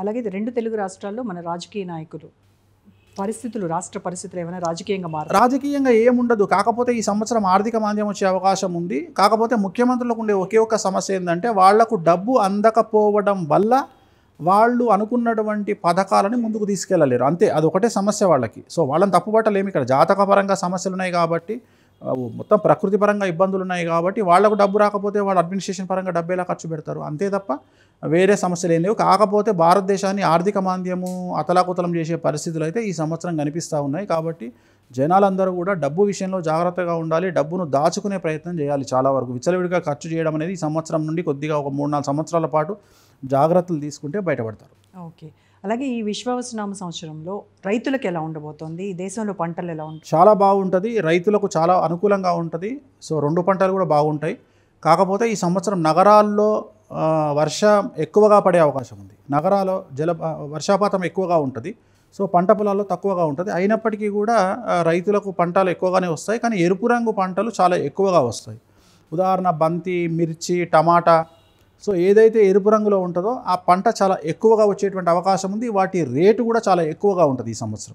అలాగే ఇది 2 తెలుగు రాష్ట్రాల్లో మన రాజకీయ నాయకులు పరిస్థితులు, రాష్ట్ర పరిస్థితులు ఏమైనా రాజకీయంగా మారాయి? రాజకీయంగా ఏముండదు. కాకపోతే ఈ సంవత్సరం ఆర్థిక మాంద్యం వచ్చే అవకాశం ఉంది. కాకపోతే ముఖ్యమంత్రులకు ఉండే ఒకే ఒక్క సమస్య ఏంటంటే వాళ్లకు డబ్బు అందకపోవడం వల్ల వాళ్ళు అనుకున్నటువంటి పథకాలని ముందుకు తీసుకెళ్ళలేరు. అంతే, అదొకటే సమస్య వాళ్ళకి. సో వాళ్ళని తప్పుపట్టలేము. ఇక్కడ జాతకపరంగా సమస్యలు ఉన్నాయి కాబట్టి, మొత్తం ప్రకృతి పరంగా ఇబ్బందులు ఉన్నాయి కాబట్టి వాళ్ళకు డబ్బు రాకపోతే వాళ్ళు అడ్మినిస్ట్రేషన్ పరంగా డబ్బు ఎలా ఖర్చు పెడతారు, అంతే తప్ప వేరే సమస్యలు ఏం లేవు. కాకపోతే భారతదేశాన్ని ఆర్థిక మాంద్యము అతలాకుతలం చేసే పరిస్థితులు అయితే ఈ సంవత్సరం కనిపిస్తూ ఉన్నాయి. కాబట్టి జనాలందరూ కూడా డబ్బు విషయంలో జాగ్రత్తగా ఉండాలి. డబ్బును దాచుకునే ప్రయత్నం చేయాలి. చాలా వరకు విచ్చలవిడిగా ఖర్చు చేయడం అనేది ఈ సంవత్సరం నుండి కొద్దిగా ఒక 3-4 సంవత్సరాల పాటు జాగ్రత్తలు తీసుకుంటే బయటపడతారు. ఓకే. అలాగే ఈ విశ్వావసనామ సంవత్సరంలో రైతులకు ఎలా ఉండబోతోంది? ఈ దేశంలో పంటలు ఎలా ఉంటాయి? చాలా బాగుంటుంది. రైతులకు చాలా అనుకూలంగా ఉంటుంది. సో 2 పంటలు కూడా బాగుంటాయి. కాకపోతే ఈ సంవత్సరం నగరాల్లో వర్షం ఎక్కువగా పడే అవకాశం ఉంది. నగరాల్లో వర్షపాతం ఎక్కువగా ఉంటుంది. సో పంట పొలాల్లో తక్కువగా ఉంటుంది. అయినప్పటికీ కూడా రైతులకు పంటలు ఎక్కువగానే వస్తాయి. కానీ ఎరుపు రంగు పంటలు చాలా ఎక్కువగా వస్తాయి. ఉదాహరణ బంతి, మిర్చి, టమాటా. సో ఏదైతే ఎరుపు రంగులో ఉంటుందో ఆ పంట చాలా ఎక్కువగా వచ్చేటువంటి అవకాశం ఉంది. వాటి రేటు కూడా చాలా ఎక్కువగా ఉంటుంది ఈ సంవత్సరం.